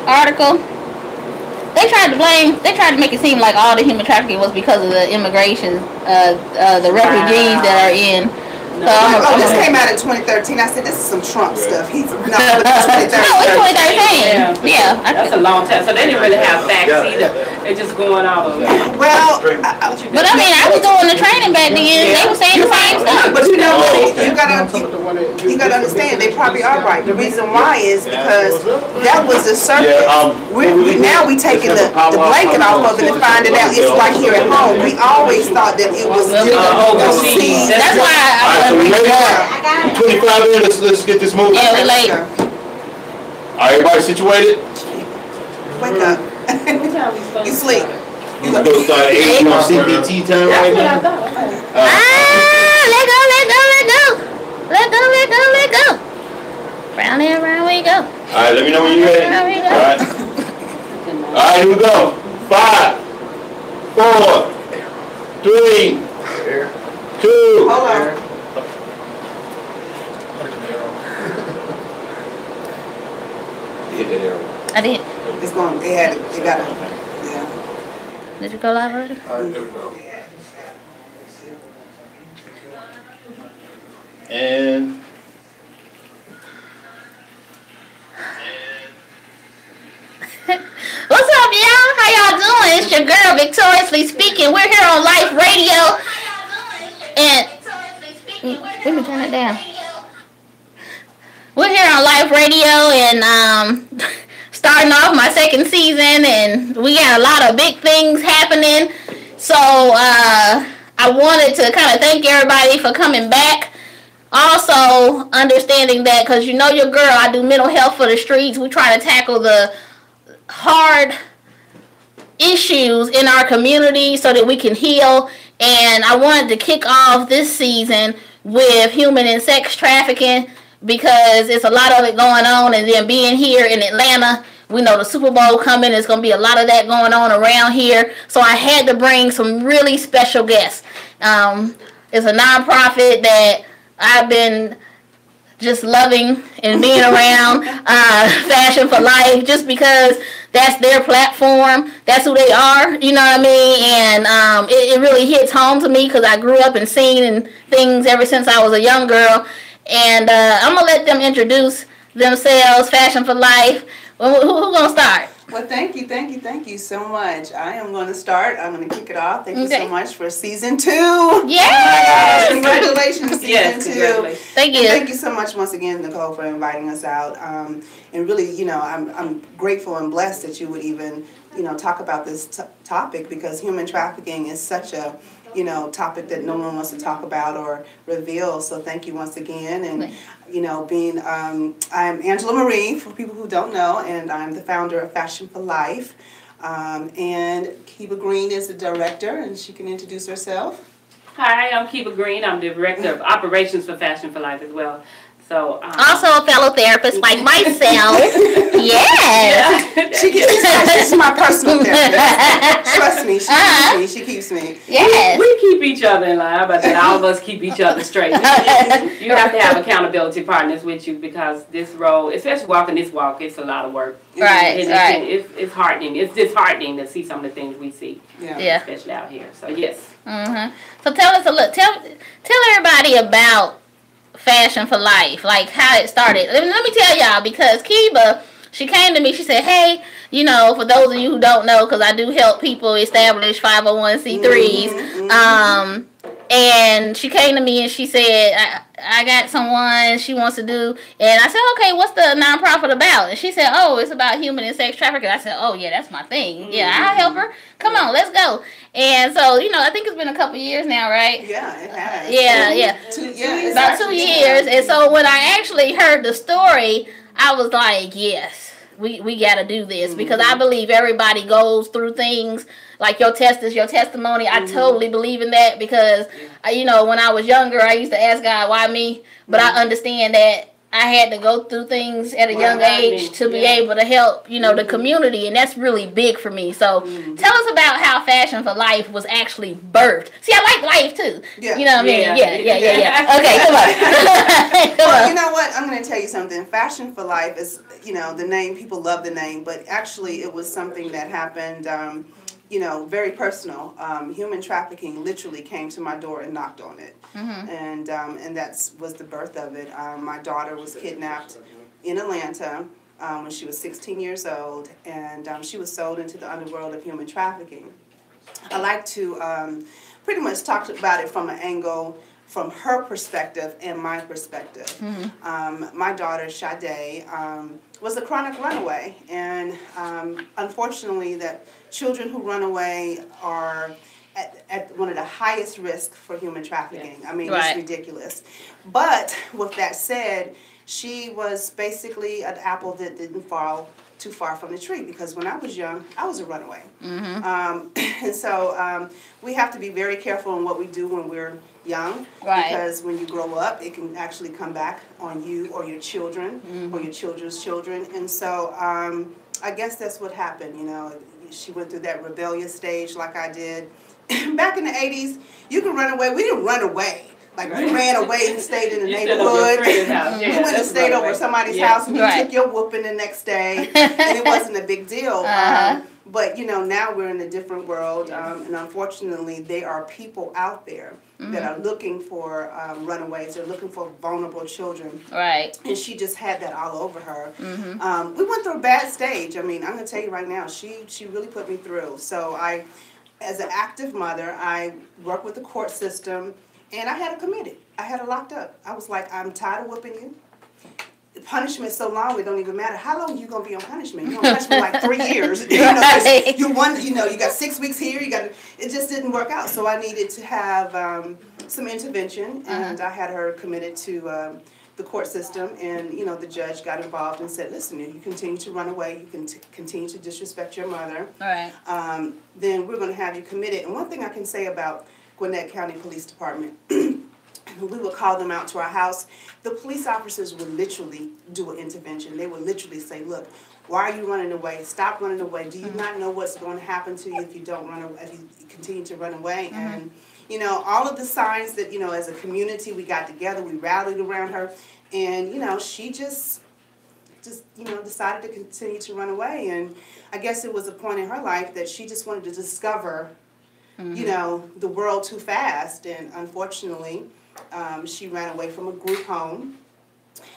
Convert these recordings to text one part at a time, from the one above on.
article, they tried to make it seem like all the human trafficking was because of the immigration, the refugees that are in. No. This came out in 2013. I said, this is some Trump stuff. He's not 2013. No, it's 2013. Yeah. That's a long time. So they didn't really have facts either. They're just going off of it. Well, but I mean, I was doing the training back then. They were saying the same stuff. But you know what? You gotta understand, they probably are right. The reason why is because that was the circus. Now we taking the blanket off of it and finding out it's right here at home. We always thought that it was overseas. That's why I 25 minutes, let's get this moving. Yeah, we're late. Alright, everybody situated? Wake up. You sleep. You gonna go start 8 on CPT time right now? Let go. Round and round we go. Alright, let me know when you're ready. Alright, here we go. 5, 4, 3, 2. Hold on. I did. It's going. They had it. They got it. Yeah. Did you go live already? Alright, there we go. And what's up, y'all? How y'all doing? It's your girl, Victoriously Speaking. We're here on L.I.F.E.Radio. And let me turn it down. We're here on L.I.F.E.Radio and starting off my second season, and we got a lot of big things happening. So I wanted to kind of thank everybody for coming back. Also, understanding that, because you know your girl, I do mental health for the streets. We try to tackle the hard issues in our community so that we can heal. And I wanted to kick off this season with human and sex trafficking, because it's a lot of it going on. And then being here in Atlanta, we know the Super Bowl coming. There's going to be a lot of that going on around here. So I had to bring some really special guests. It's a nonprofit that I've been just loving and being around, Fashion for Life, just because that's their platform. That's who they are, you know what I mean? And it really hits home to me because I grew up and seen things ever since I was a young girl. And I'm going to let them introduce themselves, Fashion for Life. Who's going to start? Well, thank you so much. I am going to start. I'm going to kick it off. Thank you so much for season 2. Yes! Congratulations, season 2. Thank you. And thank you so much once again, Nicole, for inviting us out. And really, you know, I'm grateful and blessed that you would even, you know, talk about this topic, because human trafficking is such a, you know, topic that no one wants to talk about or reveal. So thank you once again. And, you know, I'm Angela Marie, for people who don't know, and I'm the founder of Fashion for Life. And Kiva Green is the director, and she can introduce herself. Hi, I'm Kiva Green. I'm the director of operations for Fashion for Life as well. So also a fellow therapist like myself. Yes. Yeah. She's my personal therapist. Trust me, she keeps me. Yes. We keep each other in line, but then all of us keep each other straight. You have to have accountability partners with you, because this role, especially walking this walk, it's a lot of work. Right. It's heartening. It's disheartening to see some of the things we see, especially out here. So yes. So tell everybody about Fashion for Life, like how it started. Let me tell y'all, because Kiva, she came to me, she said, hey, you know, for those of you who don't know, because I do help people establish 501c3s, and she came to me and she said, I got someone she wants to do, and I said, okay, what's the nonprofit about? And she said, oh, it's about human and sex trafficking. I said, oh yeah, that's my thing. Yeah, I'll help her. Come on, let's go. And so, you know, I think it's been a couple years now, right? Yeah, it has. Yeah. 2 years. About 2 years. And so when I actually heard the story, I was like, yes, we got to do this, because I believe everybody goes through things. Like your test is your testimony. I totally believe in that, because, you know, when I was younger, I used to ask God, why me? But I understand that I had to go through things at a young age to be able to help, the community, and that's really big for me. So tell us about how Fashion for Life was actually birthed. See, I like life too. Yeah. You know what I mean? Yeah. Okay, come on. Well, you know what? I'm going to tell you something. Fashion for Life is, the name, people love the name, but actually it was something that happened, very personal. Human trafficking literally came to my door and knocked on it. And that was the birth of it. My daughter was kidnapped in Atlanta when she was 16 years old, and she was sold into the underworld of human trafficking. I like to pretty much talk about it from an angle from her perspective and my perspective. My daughter, Sade, was a chronic runaway, and unfortunately that children who run away are at one of the highest risks for human trafficking. I mean, it's ridiculous. But with that said, she was basically an apple that didn't fall too far from the tree, because when I was young, I was a runaway. And so we have to be very careful in what we do when we're young, because when you grow up, it can actually come back on you or your children or your children's children. And so I guess that's what happened. She went through that rebellious stage like I did. Back in the 80s, you could run away. We didn't run away. Like, we ran away and stayed in the neighborhood. You went and stayed over somebody's house, and you took your whooping the next day, and it wasn't a big deal. But, now we're in a different world, and unfortunately, there are people out there that are looking for runaways. They're looking for vulnerable children. Right. And she just had that all over her. We went through a bad stage. I mean, I'm going to tell you right now, she really put me through. So as an active mother, I worked with the court system, and I had her committed. I had her locked up. I was like, I'm tired of whooping you. The punishment so long, it don't even matter. How long are you going to be on punishment? You're on punishment like 3 years. You got 6 weeks here. It just didn't work out. So I needed to have some intervention, and I had her committed to the court system, and the judge got involved and said, listen, if you continue to run away, you can continue to disrespect your mother, then we're going to have you committed. And one thing I can say about Gwinnett County Police Department, we would call them out to our house. The police officers would literally do an intervention. They would literally say, look, why are you running away? Stop running away. Do you not know what's going to happen to you if you don't run away, if you continue to run away? And all of the signs that, as a community, we got together, we rallied around her, and, she just decided to continue to run away. And I guess it was a point in her life that she just wanted to discover, the world too fast. And unfortunately, she ran away from a group home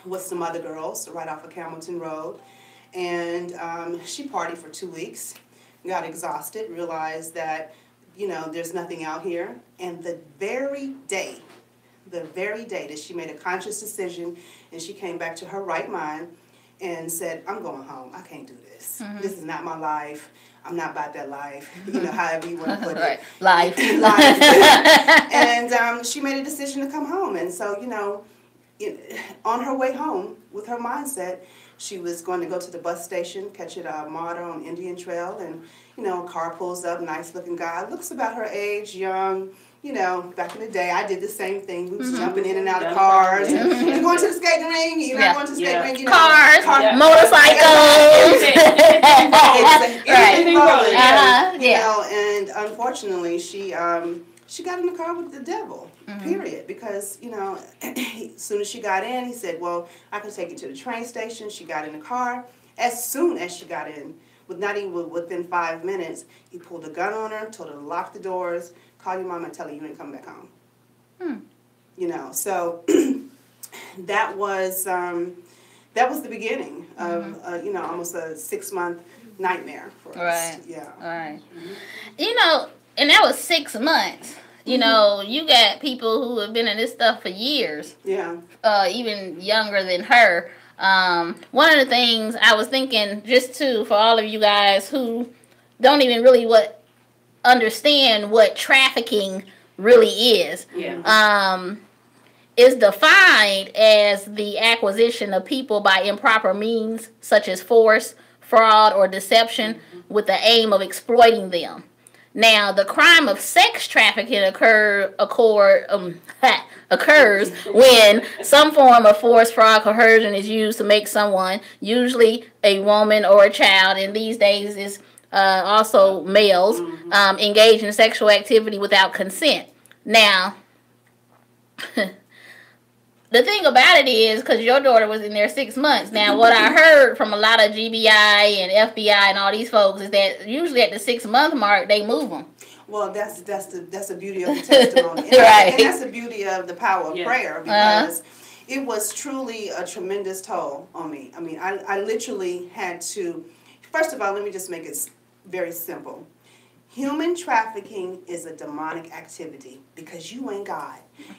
with some other girls right off of Campbellton Road. And she partied for 2 weeks, got exhausted, realized that, there's nothing out here. And the very day that she made a conscious decision and she came back to her right mind and said, I'm going home. I can't do this. This is not my life. I'm not about that life. However you want to put it. Life. And she made a decision to come home. And so, on her way home with her mindset, she was going to go to the bus station, catch a martyr on Indian Trail, and, a car pulls up, nice-looking guy, looks about her age, young. Back in the day, I did the same thing. We was jumping in and out of cars. You're going to the skating ring. You're not going to the skating ring. Cars, motorcycles. And unfortunately, she got in the car with the devil. Period. Because as soon as she got in, he said, "Well, I can take you to the train station." She got in the car. As soon as she got in, not even within 5 minutes, he pulled a gun on her, told her to lock the doors. Call your mama and tell her you ain't coming back home. So that was the beginning of almost a 6-month nightmare for us. Right. And that was 6 months. You got people who have been in this stuff for years. Yeah. Even younger than her. One of the things I was thinking, just for all of you guys who don't even really understand what trafficking really is. Is defined as the acquisition of people by improper means such as force, fraud, or deception with the aim of exploiting them. Now, the crime of sex trafficking occurs when some form of force, fraud, coercion is used to make someone, usually a woman or a child, and these days is also males, engage in sexual activity without consent. Now, the thing about it is, because your daughter was in there 6 months. Now, what I heard from a lot of GBI and FBI and all these folks is that usually at the 6-month mark, they move them. Well, that's the beauty of the testimony. And, right. And that's the beauty of the power of prayer, because it was truly a tremendous toll on me. I mean, I literally had to, first of all, let me just make it very simple. Human trafficking is a demonic activity because you ain't God.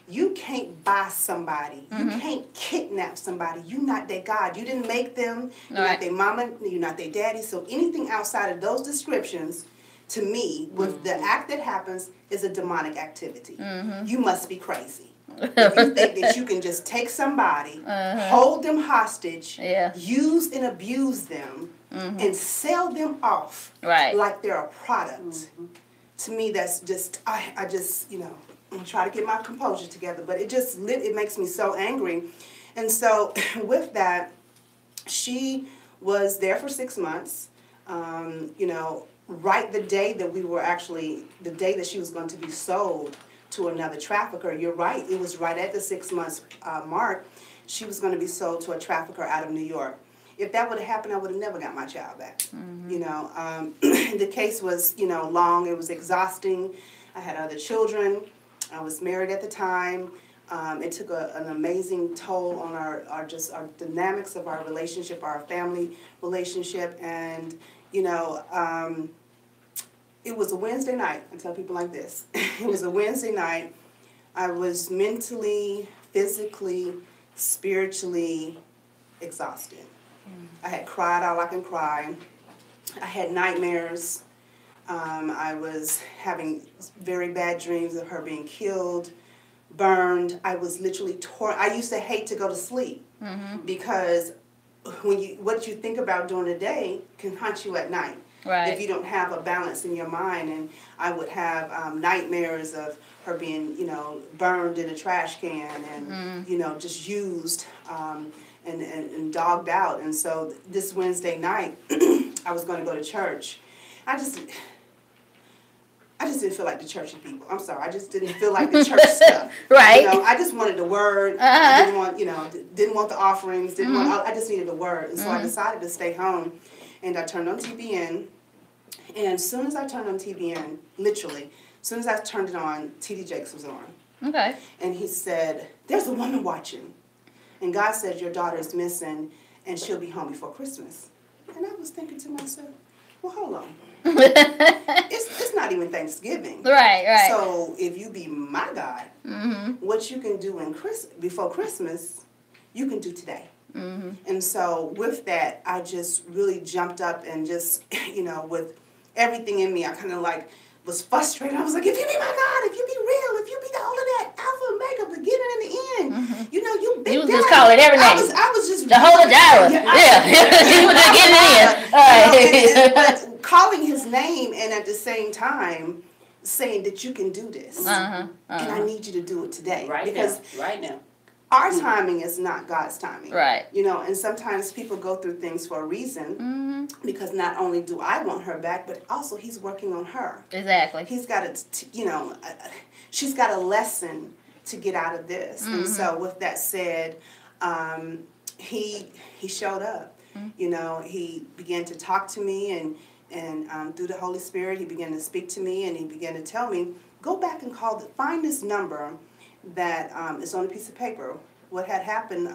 You can't buy somebody. You can't kidnap somebody. You're not their God. You didn't make them. You're not their mama. You're not their daddy. So anything outside of those descriptions, to me, with the act that happens, is a demonic activity. You must be crazy. If you think that you can just take somebody, hold them hostage, use and abuse them, and sell them off like they're a product. To me, that's just, I just, I'm trying to get my composure together, but it makes me so angry. And so with that, she was there for 6 months, right the day that the day that she was going to be sold to another trafficker. You're right, it was right at the 6 months mark. She was going to be sold to a trafficker out of New York. If that would have happened, I would have never got my child back. The case was, long. It was exhausting. I had other children. I was married at the time. It took an amazing toll on our dynamics of our relationship, our family relationship, and it was a Wednesday night. I tell people like this. It was a Wednesday night. I was mentally, physically, spiritually exhausted. I had cried all I can cry. I had nightmares. I was having very bad dreams of her being killed, burned. I was literally torn. I used to hate to go to sleep because what you think about during the day can haunt you at night. If you don't have a balance in your mind. And I would have nightmares of her being, burned in a trash can and, just used and dogged out. And so this Wednesday night, I was going to go to church. I just didn't feel like the churchy people. I'm sorry. I just didn't feel like the church stuff. I just wanted the word. I didn't want the offerings. I just needed the word. And so I decided to stay home. And I turned on TBN. And as soon as I turned on TBN, literally, as soon as I turned it on, T.D. Jakes was on. Okay. And he said, "There's a woman watching. And God said your daughter is missing and she'll be home before Christmas." And I was thinking to myself, well, hold on. It's not even Thanksgiving. Right. So if you be my God, what you can do before Christmas, you can do today. And so with that, I just really jumped up and just, with everything in me, I kind of was frustrated. I was like, if you be my God, if you be real, if you be all of that, Alpha and Omega, beginning and the end, you big You was just calling every name. I was just Jehovah Jireh. You were just getting in. But calling his name and at the same time saying that you can do this. And I need you to do it today. Right now. Our timing is not God's timing. Right. And sometimes people go through things for a reason because not only do I want her back, but also he's working on her. Exactly. He's got she's got a lesson to get out of this. And so with that said, he showed up. He began to talk to me and through the Holy Spirit, he began to speak to me and he began to tell me, go back and find this number that is on a piece of paper. What had happened,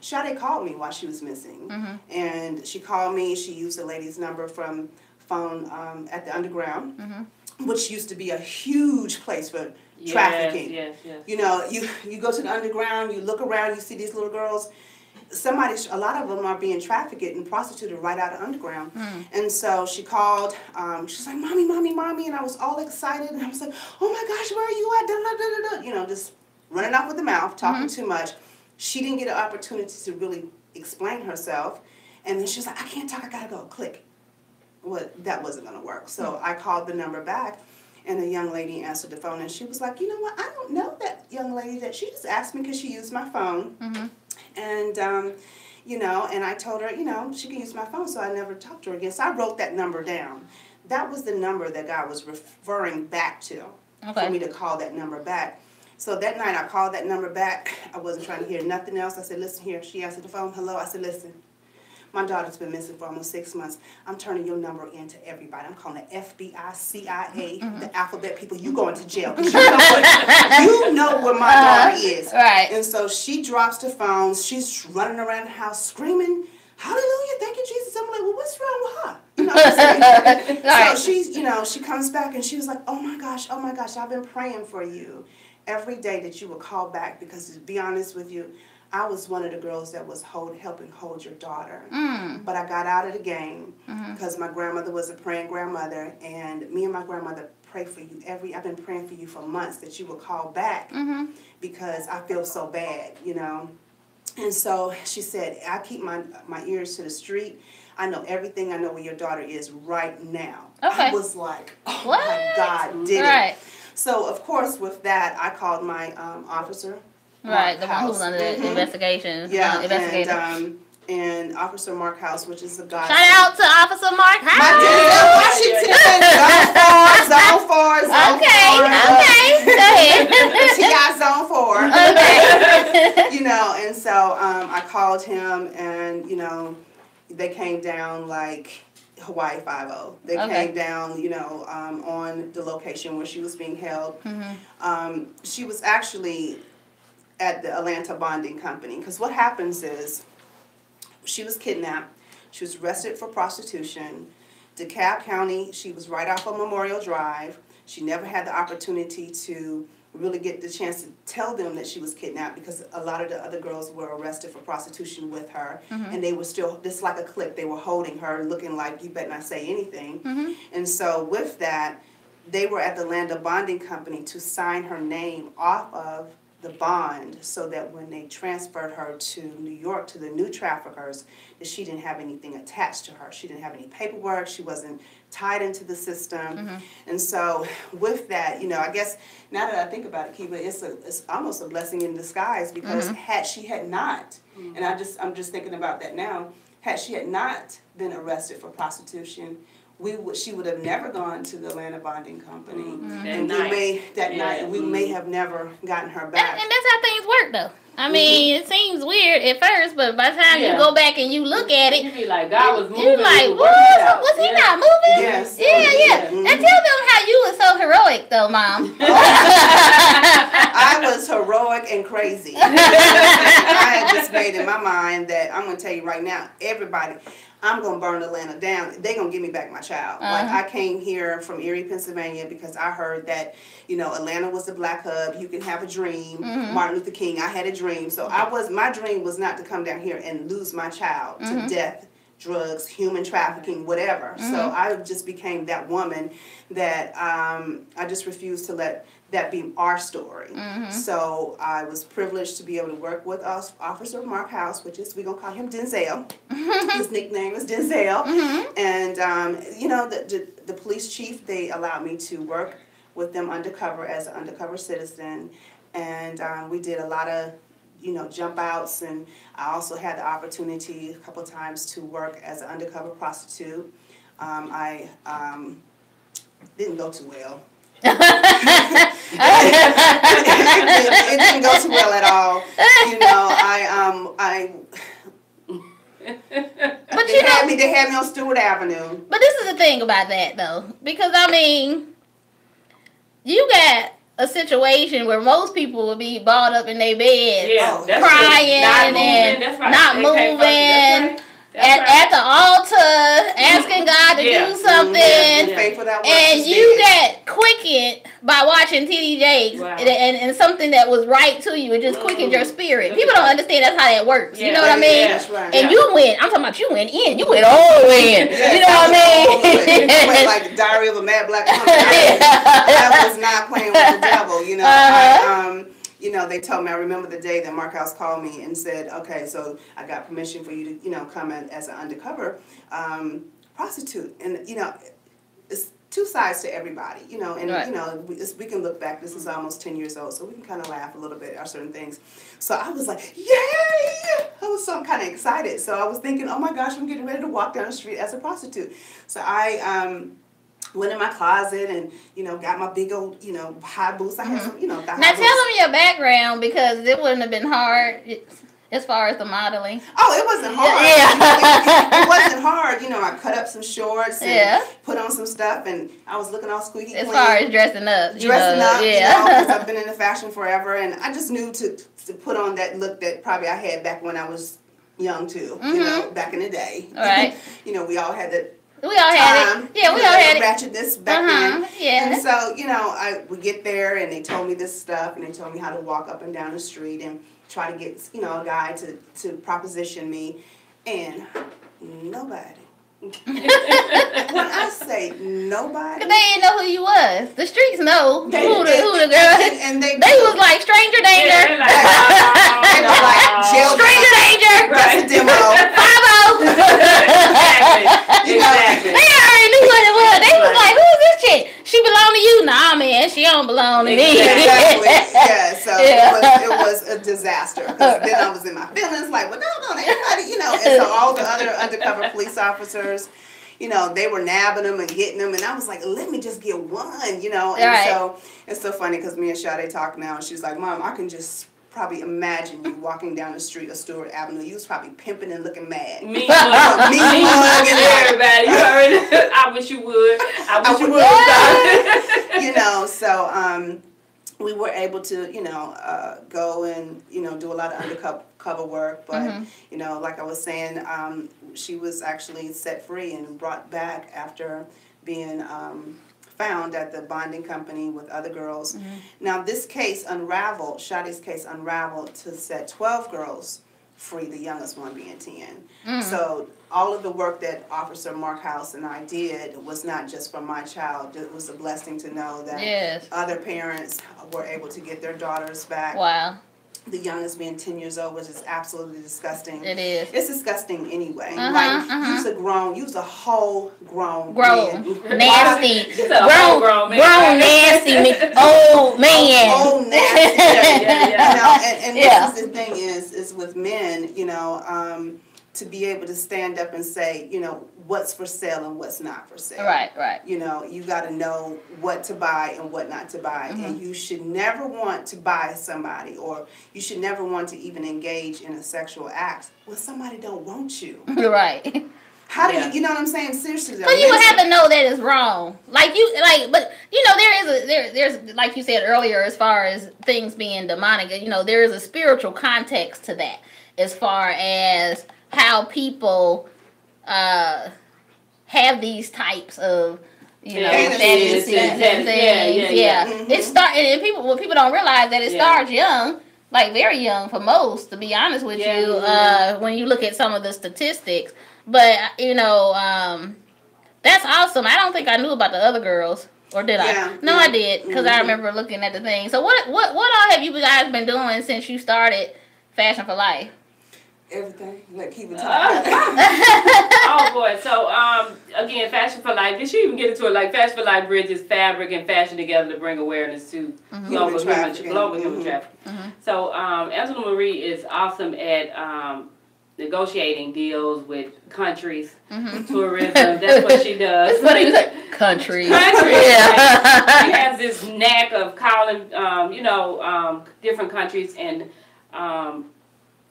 Sade called me while she was missing. And she called me, she used the lady's number from phone at the underground, which used to be a huge place for trafficking. Yes. You go to the underground, you look around, you see these little girls. A lot of them are being trafficked and prostituted right out of underground. And so she called, she's like, "Mommy, mommy, mommy," and I was all excited, and I was like, "Oh my gosh, where are you at?" Just running off with the mouth, talking too much. She didn't get an opportunity to really explain herself, and then she was like, "I can't talk, I gotta go." Click. that wasn't going to work. So I called the number back, and a young lady answered the phone, and she was like, you know what, I don't know that young lady. That she just asked me because she used my phone. And, you know, and I told her, you know, she can use my phone, so I never talked to her again. So I wrote that number down. That was the number that God was referring back to for me to call that number back. So that night I called that number back. I wasn't trying to hear nothing else. I said, listen here. She answered the phone. Hello. I said, listen, my daughter's been missing for almost 6 months. I'm turning your number in to everybody. I'm calling the FBI, CIA, the alphabet people. You going to jail. You know where my daughter is. Right. And so she drops the phone. She's running around the house screaming, hallelujah, thank you, Jesus. I'm like, well, what's wrong with her? You know what I'm saying? So she's, you know, she comes back and she was like, oh my gosh, I've been praying for you every day that you would call back, because to be honest with you, I was one of the girls that was helping hold your daughter. But I got out of the game because my grandmother was a praying grandmother, and me and my grandmother pray for you I've been praying for you for months that you would call back because I feel so bad, you know. And so she said, I keep my ears to the street. I know everything. I know where your daughter is right now. I was like, oh my God, did it. So, of course, with that, I called my officer. Right, the one who's under the investigation. Yeah, and Officer Mark House, which is the guy. Shout out to Officer Mark House. My Denzel Washington, Zone 4. Okay, go ahead. T.I. Zone 4. Okay. You know, and so I called him, and, you know, they came down like Hawaii 5-0. They came down, you know, on the location where she was being held. She was actually at the Atlanta bonding company, because what happens is she was kidnapped. She was arrested for prostitution. DeKalb County, she was right off of Memorial Drive. She never had the opportunity to really get the chance to tell them that she was kidnapped, because a lot of the other girls were arrested for prostitution with her, and they were still, just like a clique, they were holding her, looking like, you better not say anything. And so with that, they were at the Atlanta bonding company to sign her name off of the bond, so that when they transferred her to New York to the new traffickers, that she didn't have anything attached to her. She didn't have any paperwork. She wasn't tied into the system. And so with that, you know, I guess now that I think about it, Kiva, it's almost a blessing in disguise, because had she had not, and I'm just thinking about that now, had she had not been arrested for prostitution, she would have never gone to the Atlanta bonding company, and we may have never gotten her back. And that's how things work, though. I mean, it seems weird at first, but by the time you go back and you look at it, you be like, God was moving. You're like, was he not moving? Yes. Yeah. And tell them how you were so heroic, though, Mom. I was heroic and crazy. I had just made in my mind that I'm going to tell you right now, everybody, I'm going to burn Atlanta down. They're going to give me back my child. Like, I came here from Erie, Pennsylvania, because I heard that, you know, Atlanta was the black hub. You can have a dream. Martin Luther King, I had a dream. So my dream was not to come down here and lose my child to death, drugs, human trafficking, whatever. So I just became that woman that I just refused to let that be our story. So I was privileged to be able to work with Officer Mark House, which is, we're going to call him Denzel. His nickname is Denzel. And, you know, the police chief, they allowed me to work with them undercover as an undercover citizen. And we did a lot of, you know, jump outs. And I also had the opportunity a couple times to work as an undercover prostitute. I didn't go too well. It didn't go too well at all. You know, they had me on Stewart Avenue. But this is the thing about that, though, because I mean, you got a situation where most people would be balled up in their bed, crying and not moving. At the altar, asking God to do something, and you got quickened by watching TD Jakes, and something that was right to you, it just quickened your spirit. People don't understand that's how that works. You know what I mean? And you went, I'm talking about you went in, you went all the way in. You know what I mean? You went like the Diary of a Mad Black Woman. I was not playing with the devil, you know. You know, they told me, I remember the day that Mark House called me and said, okay, so I got permission for you to, you know, come in as an undercover prostitute. And, you know, it's two sides to everybody, you know, and, right. you know, we can look back. This is almost 10 years old, so we can kind of laugh a little bit at certain things. So I was like, yay! I was so kind of excited. So I was thinking, oh my gosh, I'm getting ready to walk down the street as a prostitute. So I went in my closet and, you know, got my big old, you know, high boots. I had some, you know, the high Now boots. tell them your background, because it wouldn't have been hard as far as the modeling. Oh, it wasn't hard. Yeah. It wasn't hard. You know, I cut up some shorts and Yeah. put on some stuff, and I was looking all squeaky As clean. far as dressing up. Dressing up, yeah. you know, because I've been in the fashion forever, and I just knew to put on that look that probably I had back when I was young too, you know, back in the day. All right. You know, we all had that. We all had it. Yeah, we all had it. Ratchetness back then. Yeah. And so, you know, we get there and they told me this stuff, and they told me how to walk up and down the street and try to get, you know, a guy to proposition me, and nobody. When I say nobody, They didn't know who you was. The streets know who the girl. and they was like stranger danger. Yeah, they're like, they were like jail Stranger danger. That's a demo. 5-0. Exactly. Exactly. They already knew what it was. They was like, who's this chick? She belong to you? Nah, man, she don't belong to me. Exactly. Yeah. So Yeah. it was a disaster. 'Cause then I was in my feelings, like, well, no, everybody, you know. And so all the other undercover police officers, you know, they were nabbing them and getting them, and I was like, let me just get one, you know. And right. so it's so funny because me and Sade talk now, and she's like, Mom, I can just probably imagine you walking down the street of Stewart Avenue. You was probably pimping and looking mad. Me mugging everybody. You heard? I wish you would. I wish you would. You know, so we were able to, you know, go and, you know, do a lot of undercover work. But, you know, like I was saying, she was actually set free and brought back after being found at the bonding company with other girls. Now, this case unraveled, Shade's case unraveled to set 12 girls free, the youngest one being 10. So all of the work that Officer Mark House and I did was not just for my child. It was a blessing to know that other parents were able to get their daughters back. Wow. The youngest being 10 years old, which is absolutely disgusting. It is. It's disgusting anyway. Like, use a whole grown nasty. Grown nasty, old man. Old nasty. You know, and this is the thing is with men, you know, to be able to stand up and say, you know, what's for sale and what's not for sale. Right. You know, you got to know what to buy and what not to buy. And you should never want to buy somebody, or you should never want to even engage in a sexual act when somebody don't want you. Right. How do you know what I'm saying? Seriously, though. But you would have to know that it's wrong. But you know, there's like you said earlier, as far as things being demonic, you know, there is a spiritual context to that, as far as how people have these types of, you know, fantasies and things. It and what people don't realize that it starts young, like very young for most, to be honest with you, when you look at some of the statistics. But, you know, that's awesome. I don't think I knew about the other girls. Or did I? No, I did, because I remember looking at the thing. So what all have you guys been doing since you started Fashion for Life? Everything. Like, keep it talking. Oh boy. So again, Fashion for Life. Did she even get into it? Like, Fashion for Life bridges fabric and fashion together to bring awareness to global human trafficking. So Angela Marie is awesome at negotiating deals with countries, tourism. That's what she does. What do you say? Countries. Yeah. She has this knack of calling, different countries and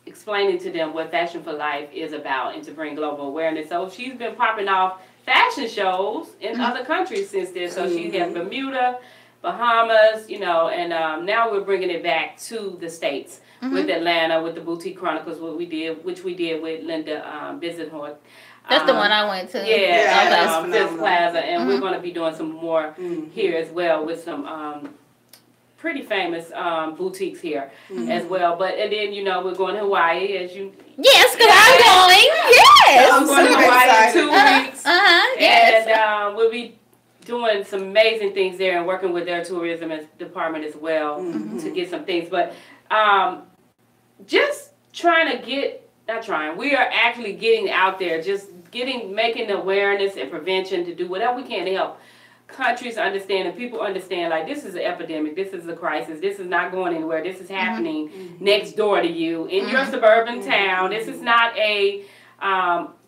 explaining to them what Fashion for Life is about and to bring global awareness. So she's been popping off fashion shows in other countries since then. So she has Bermuda, Bahamas, you know, and now we're bringing it back to the States with Atlanta, with the Boutique Chronicles, which we did with Linda Bisenhort. That's the one I went to. Fifth Plaza, and we're going to be doing some more here as well with some pretty famous boutiques here as well. And then, you know, we're going to Hawaii, as you... Yes, because I'm going. Yes. I'm going to Hawaii in 2 weeks. Yes. And we'll be doing some amazing things there and working with their tourism department as well to get some things. But just we are actually getting out there, just making awareness and prevention to do whatever we can to help countries understand and people understand, like, this is an epidemic, this is a crisis, this is not going anywhere, this is happening next door to you in your suburban town. This is not a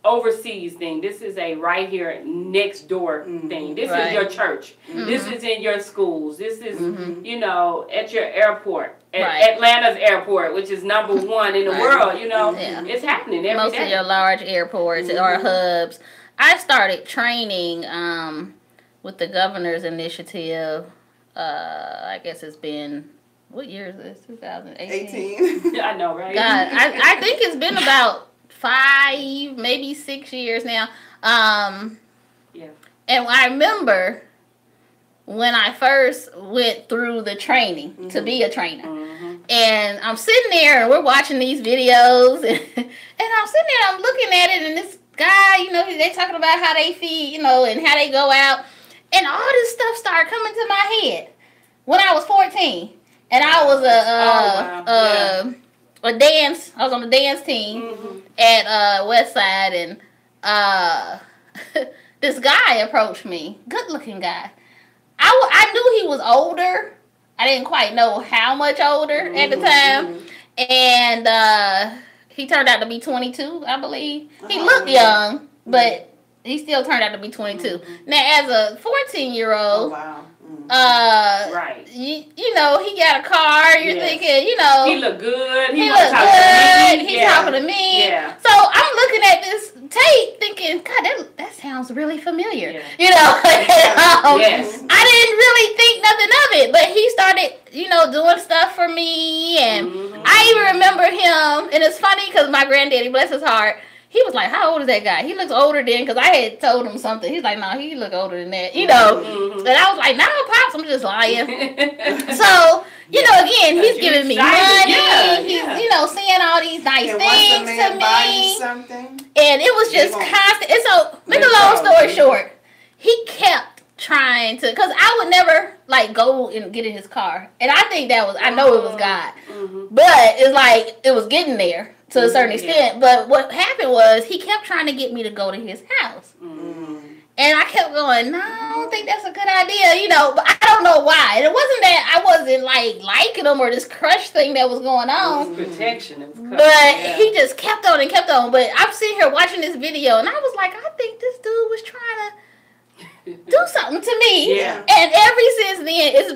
overseas thing. This is a right here next door thing. This is your church. This is in your schools. This is you know, at your airport, at Atlanta's airport, which is #1 in the world. You know, it's happening every day. Most of your large airports or hubs. I started training with the governor's initiative. I guess it's been, what year is this? 2018. I know, right? God, I think it's been about 5, maybe 6 years now. Yeah. And I remember when I first went through the training to be a trainer. And I'm sitting there and we're watching these videos and I'm sitting there and I'm looking at it and this guy, you know, they talking about how they feed, you know, and how they go out. And all this stuff started coming to my head when I was 14. And I was I was on the dance team at Westside, and this guy approached me, good looking guy. I knew he was older. I didn't quite know how much older at the time. And he turned out to be 22, I believe. He looked young, but he still turned out to be 22. Now, as a 14-year-old, you know, he got a car. You're thinking, you know, he looked good. He looked good. He's talking to me. Yeah. So I'm looking at this tape, thinking, God, that sounds really familiar. Yeah. You know, Yes. I didn't really think nothing of it, but he started, you know, doing stuff for me, and I even remember him. And it's funny because my granddaddy, bless his heart, he was like, how old is that guy? He looks older than, because I had told him something. He's like, no, he look older than that, you know. And I was like, no, Pops, I'm just lying. So, you know, again, he's giving me money. He's, you know, saying all these nice things to me. And it was just constant. And so, make a long story short, he kept trying to, because I would never, like, go and get in his car. And I think that was, I know it was God. But it's like, it was getting there to a certain extent. But what happened was he kept trying to get me to go to his house. And I kept going, no, I don't think that's a good idea, you know, but I don't know why. And it wasn't that I wasn't like liking him or this crush thing that was going on. It was protection. But he just kept on and kept on. But I'm sitting here watching this video and I was like, I think this dude was trying to do something to me. And ever since then, it's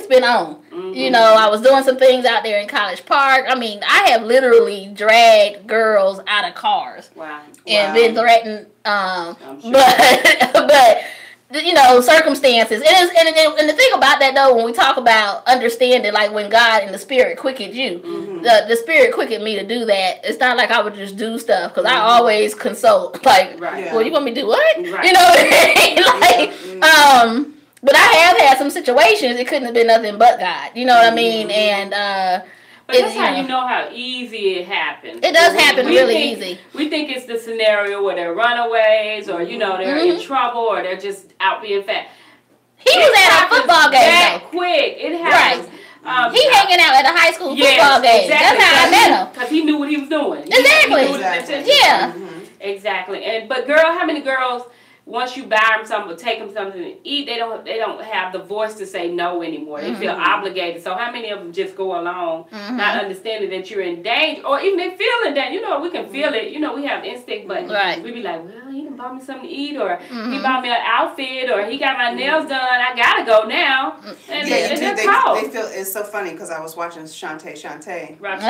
been on. You know, I was doing some things out there in College Park. I mean, I have literally dragged girls out of cars. And been threatened. But you know, circumstances. And the thing about that though, when we talk about understanding, like when God and the Spirit quickened you, the Spirit quickened me to do that. It's not like I would just do stuff, because I always consult. Like, well, you want me to do what? You know what I mean? Like, but I have had some situations. It couldn't have been nothing but God. You know what I mean? And but that's how you know how easy it happens. It does happen really easy. We think it's the scenario where they're runaways, or you know they're in trouble, or they're just out being fat. He was at a football game that quick. It happens. He hanging out at a high school football game. Exactly. That's how I met him. Because he knew what he was doing. Exactly. Exactly. And but girl, how many girls, once you buy them something or take them something to eat, they don't have the voice to say no anymore. They feel obligated. So how many of them just go along, not understanding that you're in danger, or even they feeling that, you know, we can feel it. You know, we have instinct, but we be like, well, he done bought me something to eat, or he bought me an outfit, or he got my nails done. I gotta go now. And they feel it's so funny because I was watching Roxanne last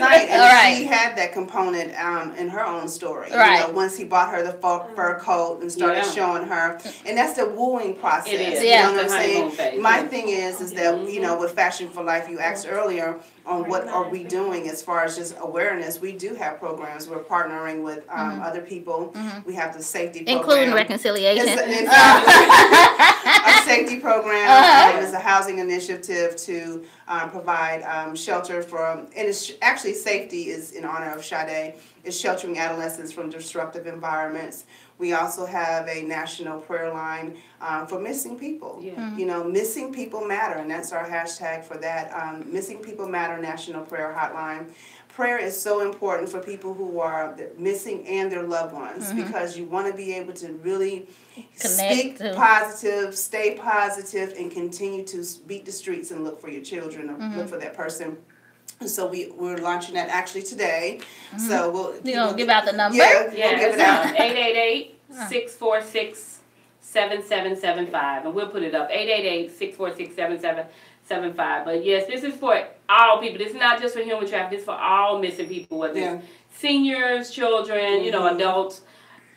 night, and she had that component in her own story. You know, once he bought her the fur coat and started showing her, and that's the wooing process. You know what I'm saying? My thing is that, you know, with Fashion for Life, you asked earlier on what are we doing as far as just awareness. We do have programs. We're partnering with other people. We have the safety program, including reconciliation. A safety program is a housing initiative to provide shelter from, and it's actually safety is in honor of Sade, is sheltering adolescents from disruptive environments. We also have a national prayer line for missing people. You know, missing people matter, and that's our hashtag for that. Missing people matter our National Prayer Hotline. Prayer is so important for people who are missing and their loved ones, because you want to be able to really speak positive, stay positive, and continue to beat the streets and look for your children or look for that person. And so we're launching that actually today. So we'll give out the number. Yeah, we'll give it out. 888-646-7775, and we'll put it up. 888-646-7775. But yes, this is for all people. This is not just for human trafficking. This is for all missing people, whether it's seniors, children, adults,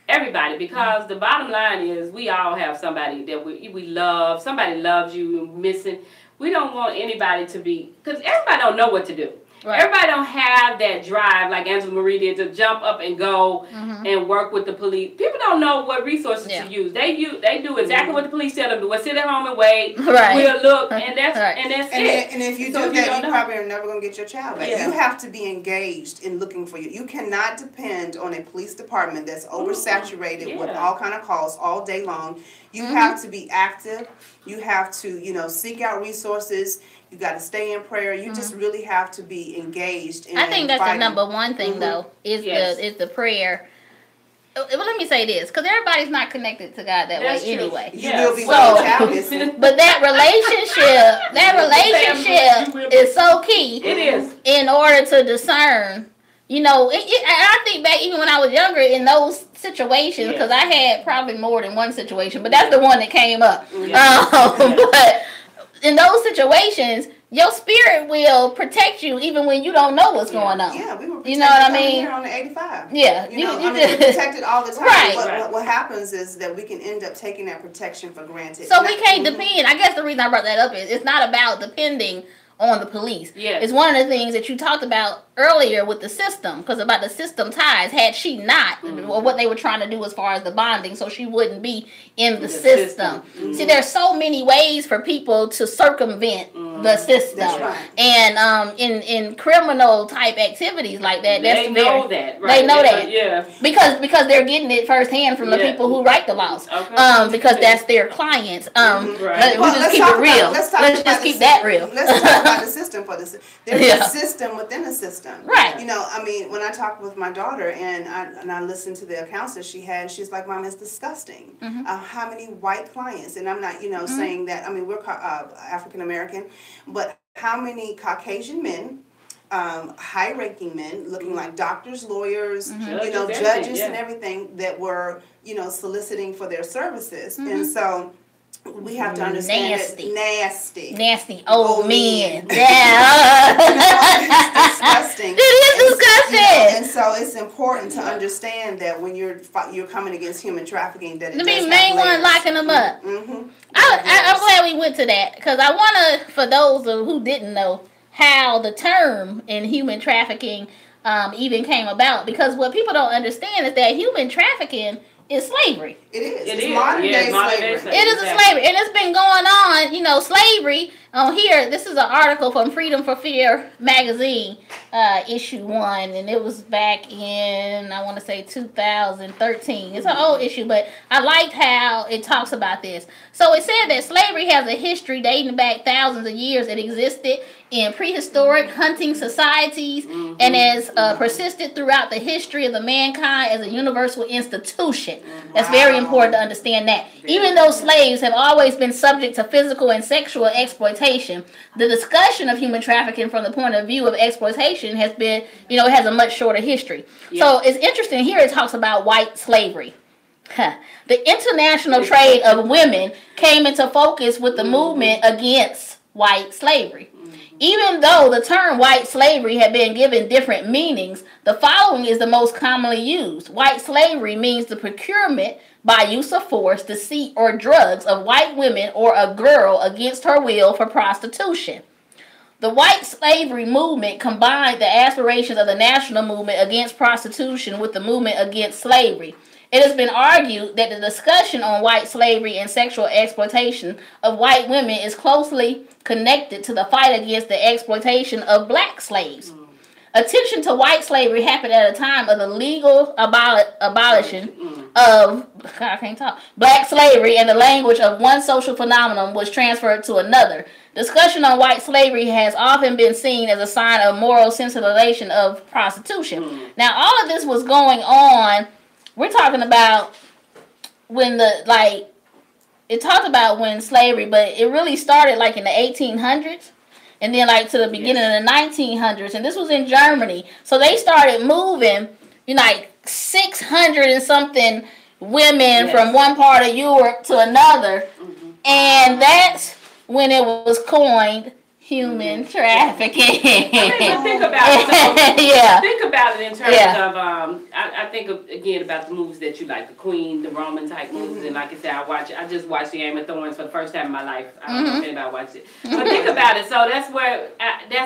everybody. Because the bottom line is, we all have somebody that we love. Somebody loves you missing. We don't want anybody to be, because everybody don't know what to do. Right. Everybody don't have that drive like Angela Marie did to jump up and go and work with the police. People don't know what resources to use. They do exactly what the police tell them to do. We'll sit at home and wait. Right. We'll look, and that's it. And if you do that, you probably are never going to get your child back. Yeah. You have to be engaged in looking for you. You cannot depend on a police department that's oversaturated with all kind of calls all day long. You have to be active. You have to, seek out resources. You got to stay in prayer. You just really have to be engaged in I think that's fighting. The number one thing, though, is the prayer. Well, let me say this, because everybody's not connected to God that way anyway. You will be childish. But that relationship is so key. It is. In order to discern. I think back even when I was younger in those situations, because I had probably more than one situation, but that's the one that came up. But in those situations, your spirit will protect you even when you don't know what's going on. Yeah, we were protected. You know what I mean? Here on the 85. Yeah, we're protected all the time. Right. But what happens is that we can end up taking that protection for granted. So we can't depend. I guess the reason I brought that up is it's not about depending on the police. Yeah. It's one of the things that you talked about earlier with the system, because about the system ties. Had she not, or what they were trying to do as far as the bonding, so she wouldn't be in the system. See, there's so many ways for people to circumvent the system. That's right. And in criminal type activities like that, they know that. Right? They know that. Yeah. Because they're getting it firsthand from the people who write the laws. Okay. Because that's their clients. Right. We just keep it real. Let's just keep that real. Let's talk about the system for this. There's a system within a system. Right. When I talk with my daughter and I listen to the accounts that she had, she's like, "Mom, it's disgusting. How many white clients?" And I'm not, saying that. I mean, we're African American, but how many Caucasian men, high-ranking men, looking like doctors, lawyers, judges, and everything that were, soliciting for their services, and so. We have to understand nasty old men. Yeah, it's disgusting. It is disgusting. And so it's important to understand that when you're coming against human trafficking, that the main one locking them up. I'm glad we went to that, because I want to, for those who didn't know how the term in human trafficking even came about, because what people don't understand is that human trafficking is slavery. It is. It's modern day slavery. It is a slavery. And it's been going on, slavery. Here, this is an article from Freedom for Fear magazine, issue 1. And it was back in, I want to say, 2013. It's an old issue, but I liked how it talks about this. So it said that slavery has a history dating back thousands of years. It existed in prehistoric hunting societies and has persisted throughout the history of the mankind as a universal institution. That's very important to understand that. Even though slaves have always been subject to physical and sexual exploitation, the discussion of human trafficking from the point of view of exploitation has been, it has a much shorter history. So it's interesting here it talks about white slavery. The international trade of women came into focus with the movement against white slavery. Even though the term white slavery had been given different meanings, the following is the most commonly used. White slavery means the procurement by use of force, deceit, or drugs of white women or a girl against her will for prostitution. The white slavery movement combined the aspirations of the national movement against prostitution with the movement against slavery. It has been argued that the discussion on white slavery and sexual exploitation of white women is closely connected to the fight against the exploitation of black slaves. attention to white slavery happened at a time of the legal abolition of black slavery, and the language of one social phenomenon was transferred to another. Discussion on white slavery has often been seen as a sign of moral sensibilization of prostitution. Now, all of this was going on. We're talking about when it talked about when slavery, but it really started like in the 1800s. And then like to the beginning of the 1900s. And this was in Germany. So they started moving, like 600 and something women from one part of Europe to another. And that's when it was coined human trafficking. Think about it. Think about it in terms of, I think again about the movies that you like, the Queen, the Roman type movies, and like I said, I just watched the Game of Thrones for the first time in my life. I don't know if anybody watched it. But think about it. So that's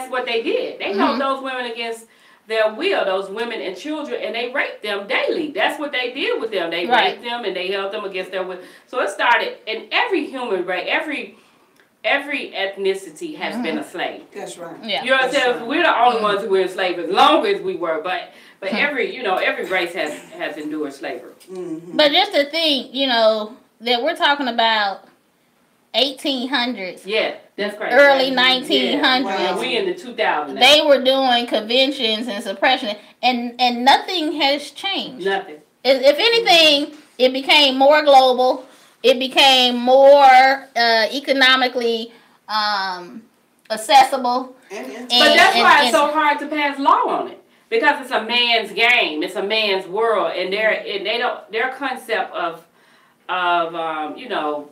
what they did. They held those women against their will, those women and children, and they raped them daily. That's what they did with them. They raped them and they held them against their will. So it started in every human race, every ethnicity has been a slave. That's right. Yeah. You know what I'm saying? Right. We're the only ones who were enslaved as long as we were, but every race has endured slavery. But just to think, that we're talking about 1800s. Yeah, that's crazy. Early 1900s. Yeah, we in the 2000s. They were doing conventions and suppression, and nothing has changed. Nothing. If anything, it became more global. It became more economically accessible. But that's why it's so hard to pass law on it, because it's a man's game. It's a man's world, and their concept of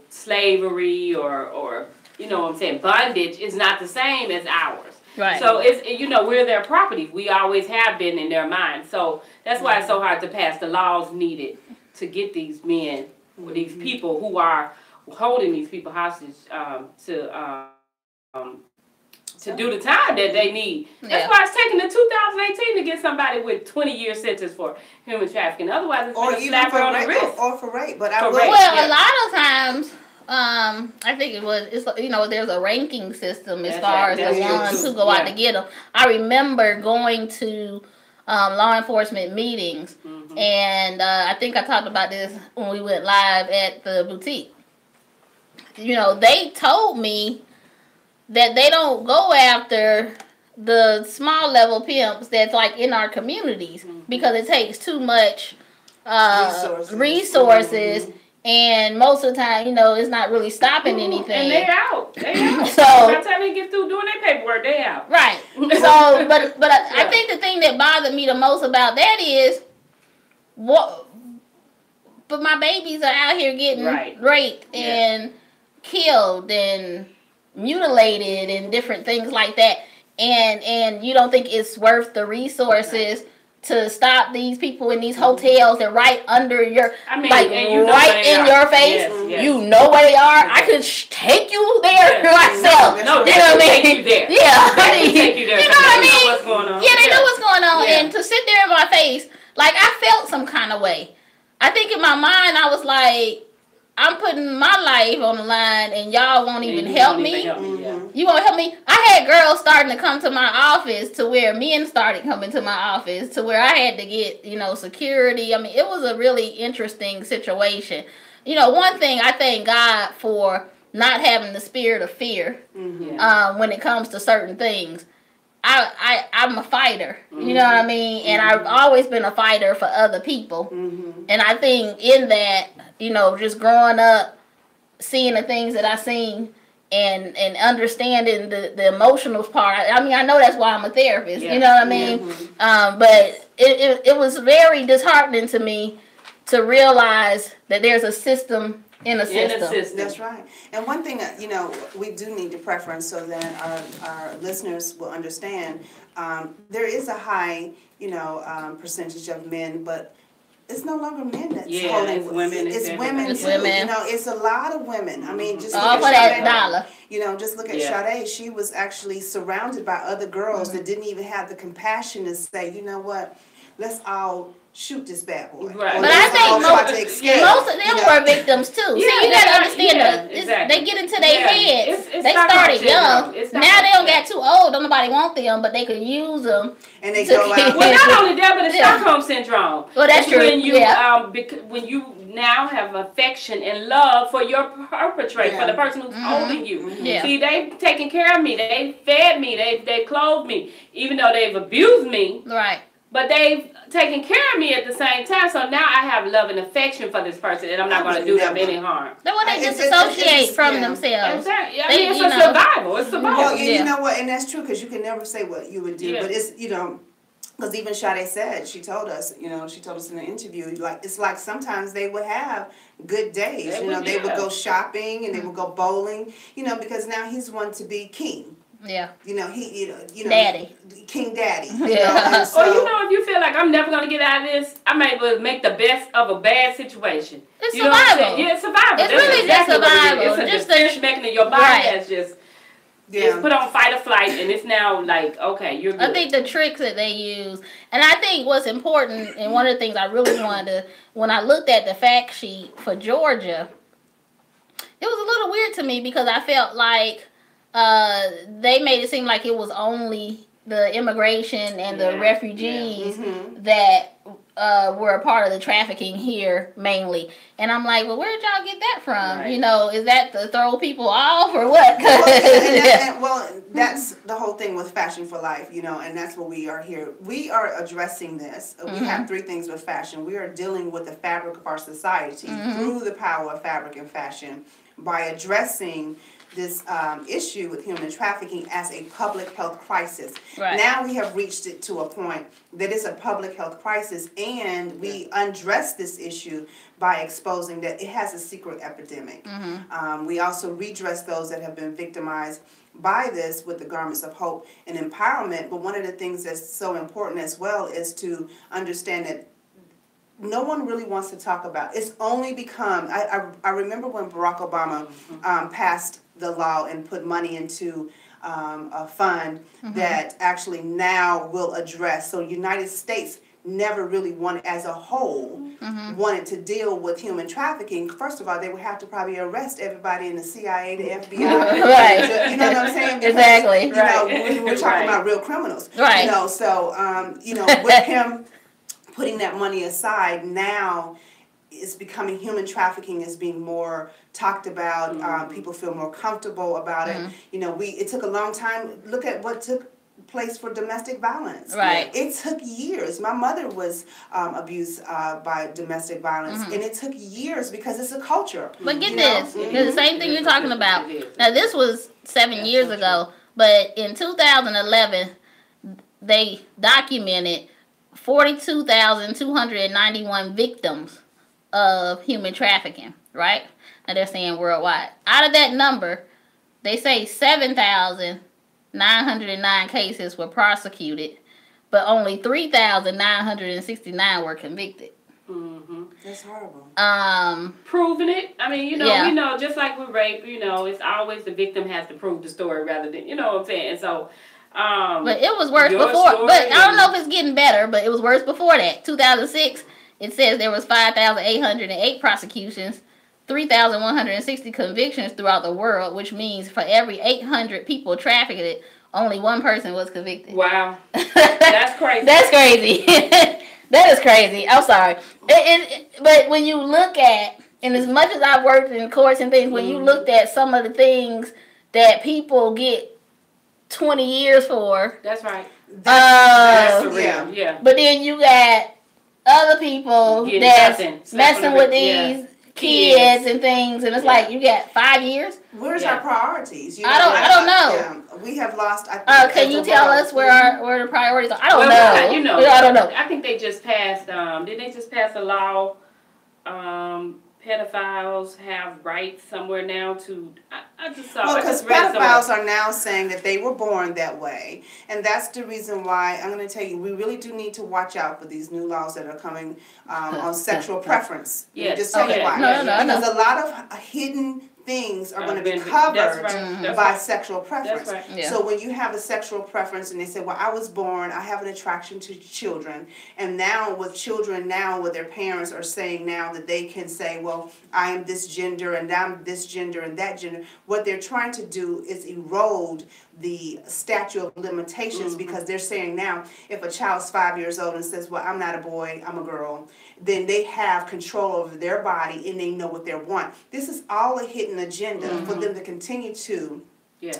slavery or what I'm saying, bondage is not the same as ours. Right. So it's we're their property. We always have been in their minds. So that's why it's so hard to pass the laws needed to get these men. With these people who are holding these people hostage to do the time that they need. That's why it's taking the 2018 to get somebody with 20-year sentence for human trafficking. Otherwise, it's going to slap her on the wrist. Or for rape. But a lot of times, I think there's a ranking system as far as the ones who go out to get them. I remember going to law enforcement meetings, and I think I talked about this when we went live at the boutique. They told me that they don't go after the small level pimps that's like in our communities because it takes too much resources. And most of the time, it's not really stopping anything. And they're out. So by the time they get through doing their paperwork, they're out. Right. So, but I think the thing that bothered me the most about that is, but my babies are out here getting raped and killed and mutilated and different things like that. And you don't think it's worth the resources to stop these people in these hotels and right under your, right in your face. Yes. You know where they are. I could take you there myself. No, they know take you there. Yeah. Take you there. You know what I mean? Know what's going on. Yeah, they know what's going on. Yeah. And to sit there in my face, like I felt some kind of way. I think in my mind, I was like, I'm putting my life on the line and y'all won't even help me. You won't help me? I had girls starting to come to my office to where men started coming to my office to where I had to get, security. I mean, it was a really interesting situation. One thing I thank God for not having the spirit of fear when it comes to certain things. I'm a fighter, you know what I mean? And I've always been a fighter for other people. And I think in that, just growing up, seeing the things that I seen and understanding the emotional part. I mean, I know that's why I'm a therapist, you know what I mean? But it was very disheartening to me to realize that there's a system in a system. That's right. And one thing, we do need to preference so that our listeners will understand, there is a high, percentage of men, but it's no longer men that's holding. It's women. It's women too. It's a lot of women. I mean, just all look for at that Sade. dollar. Just look at Sade. She was actually surrounded by other girls that didn't even have the compassion to say, you know what, let's all shoot this bad boy. Right. But I think most of them were victims too. Yeah, See, you gotta understand exactly. they get into their heads. It's they started young. Now they don't get get too old. Don't nobody want them, but they could use them. And they go out. Well, not only that, but it's Stockholm syndrome. Well, that's true. When you when you now have affection and love for your perpetrator, for the person who's holding you. See, they've taken care of me. They fed me. They clothed me, even though they've abused me. Right. But they've taken care of me at the same time, so now I have love and affection for this person, and I'm not going to do them any harm. Then when they disassociate from themselves. Exactly. I mean, it's a survival. It's survival. Well, you know what, and that's true, because you can never say what you would do, but it's, because even Sade said, she told us in the interview, like, it's like sometimes they would have good days. They would go shopping and they would go bowling, because now he's one to be king. Yeah. Daddy. King Daddy. Yeah. So, or if you feel like I'm never gonna get out of this, I may well make the best of a bad situation. It's survival. Yeah, it's survival. It's really just survival. It's a defense mechanism. Your body has just it's put on fight or flight, and it's now like, okay, you're good. I think the tricks that they use, and I think what's important, and one of the things I really wanted to, when I looked at the fact sheet for Georgia, it was a little weird to me, because I felt like they made it seem like it was only the immigration and the refugees that were a part of the trafficking here mainly. And I'm like, well, where did y'all get that from? Right. Is that to throw people off or what? Well, that's the whole thing with Fashion for Life, and that's what we are here. We are addressing this. We have three things with fashion. We are dealing with the fabric of our society through the power of fabric and fashion by addressing this issue with human trafficking as a public health crisis. Right. Now we have reached it to a point that it's a public health crisis, and we undress this issue by exposing that it has a secret epidemic. We also redress those that have been victimized by this with the garments of hope and empowerment. But one of the things that's so important as well is to understand that no one really wants to talk about. It's only become, I remember when Barack Obama passed the law and put money into a fund that actually now will address. So United States never really wanted, as a whole, wanted to deal with human trafficking. First of all, they would have to probably arrest everybody in the CIA, the FBI. Right. You know what I'm saying? Because, exactly. We're talking about real criminals. Right. So, with him putting that money aside, now it's becoming, human trafficking is being more talked about. People feel more comfortable about it. It took a long time. Look at what took place for domestic violence. Right. It took years. My mother was abused by domestic violence, and it took years because it's a culture. But get this, the same thing you're talking about. Now, this was 7 years ago, but in 2011, they documented 42,291 victims of human trafficking, right? And they're saying worldwide. Out of that number, they say 7,909 cases were prosecuted, but only 3,969 were convicted. That's horrible. Proving it. I mean, we know, just like with rape, it's always the victim has to prove the story rather than, you know what I'm saying? So, but it was worse before. But I don't know if it's getting better, but it was worse before that. 2006, it says there was 5,808 prosecutions, 3,160 convictions throughout the world, which means for every 800 people trafficked, only one person was convicted. Wow. That's crazy. That's crazy. That is crazy. I'm sorry. But when you look at, and as much as I've worked in courts and things, when you looked at some of the things that people get 20 years for. That's right. That's real. Yeah. But then you got other people that's messing with these kids and things, and it's like you got 5 years. Where's our priorities? I don't know. We have lost. Can you tell us where the priorities are? I don't know. I don't know. I think they just passed. Did they just pass a law? Pedophiles have rights somewhere now to. I just saw. Because pedophiles are now saying that they were born that way, and that's the reason why I'm going to tell you we really do need to watch out for these new laws that are coming on sexual preference. Yeah, just tell you why. No. Because a lot of hidden things are going to be covered by sexual preference. That's right. So when you have a sexual preference and they say, well, I was born, I have an attraction to children, and now with children now with their parents are saying now that they can say, well, I am this gender and I'm this gender and that gender, what they're trying to do is erode the statute of limitations because they're saying now if a child's 5 years old and says, well, I'm not a boy, I'm a girl, then they have control over their body and they know what they want. This is all a hidden agenda for them to continue to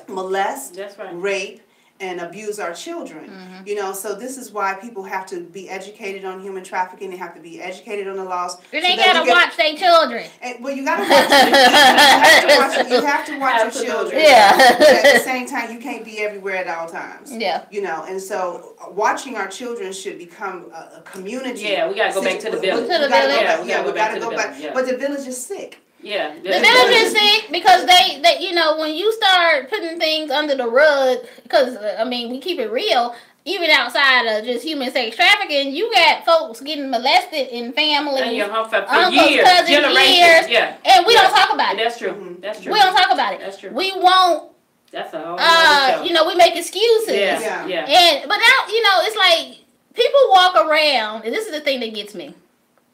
molest, rape, and abuse our children. You know, so this is why people have to be educated on human trafficking. They have to be educated on the laws. They gotta watch their children. Well, you gotta watch it. You have to watch your children. Yeah. But at the same time, you can't be everywhere at all times. Yeah. You know, and so watching our children should become a community. Yeah, we gotta go back to the village. To the village. Yeah, we gotta go back. But the village is sick. Yeah, the village is sick because they, you know, when you start putting things under the rug, because I mean, we keep it real, even outside of just human sex trafficking, you got folks getting molested in families, uncles, years, cousins, years, and we don't talk about it. That's true. That's true. We don't talk about it. That's true. We won't. That's a whole you know, we make excuses. Yeah. But now, you know, it's like people walk around, and this is the thing that gets me.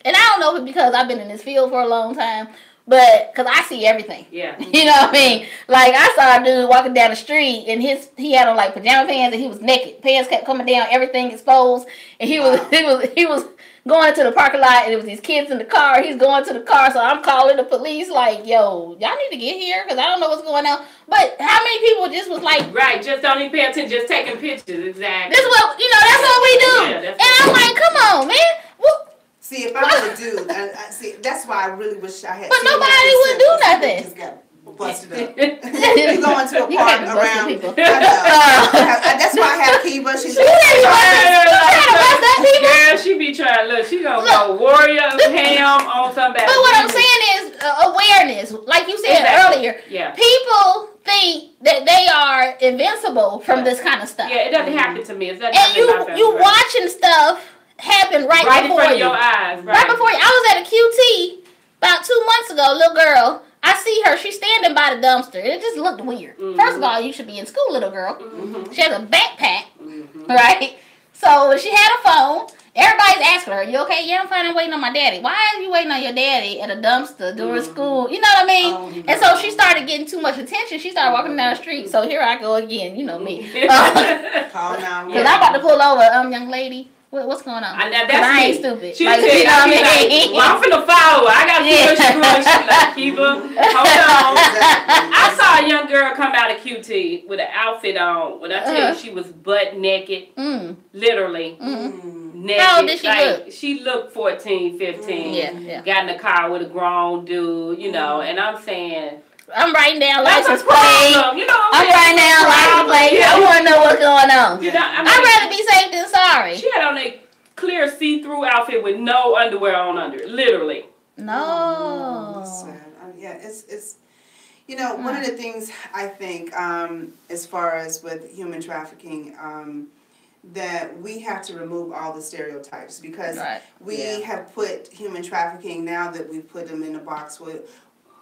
And I don't know if it's because I've been in this field for a long time. But, because I see everything. Yeah. You know what I mean? Like, I saw a dude walking down the street, and he had on, like, pajama pants, and he was naked. Pants kept coming down, everything exposed. And he was going into the parking lot, and it was these kids in the car. He's going to the car, so I'm calling the police, like, yo, y'all need to get here, because I don't know what's going on. But how many people just was like... Right, just don't even pay attention, just taking pictures, exactly. This is what, you know, that's what we do. Yeah, and I'm like, come on, man. See, if I were a dude, I see, that's why I really wish I had. But nobody would do nothing. Just got busted up. You go into a park around. People. I know. That's why I have Kiba. She's girl, she be trying. Look, she gonna go warrior ham on somebody. But what I'm saying is awareness, like you said earlier. Yeah. People think that they are invincible from this kind of stuff. Yeah, it doesn't happen to me. And you watching stuff happen right before in you. Your eyes, right before you. I was at a QT about 2 months ago, little girl. I see her, she's standing by the dumpster. It just looked weird. First of all, you should be in school, little girl. She has a backpack, right? So she had a phone. Everybody's asking her, you okay? Yeah, I'm fine. I'm waiting on my daddy. Why are you waiting on your daddy at a dumpster during school? You know what I mean? And so she started getting too much attention. She started walking down the street. So here I go again. You know me. Because I'm about to pull over, young lady. What's going on? I ain't stupid. She like, you know what I mean? Well, I'm finna follow her. I gotta see what she's doing. She's like, Kiba, hold on. I saw a young girl come out of QT with an outfit on. When I tell you she was butt naked, literally naked. How old did she look? She looked 14, 15. Yeah. Got in the car with a grown dude, you know, and I'm saying... I'm writing down license plate. You know, I'm writing down license plate. I want to know what's going on. You know, I mean, I'd rather be safe than sorry. She had on a clear see-through outfit with no underwear on under it, literally. No. Yeah, it's you know, one of the things I think as far as with human trafficking, that we have to remove all the stereotypes because we have put human trafficking, now that we put them in a box with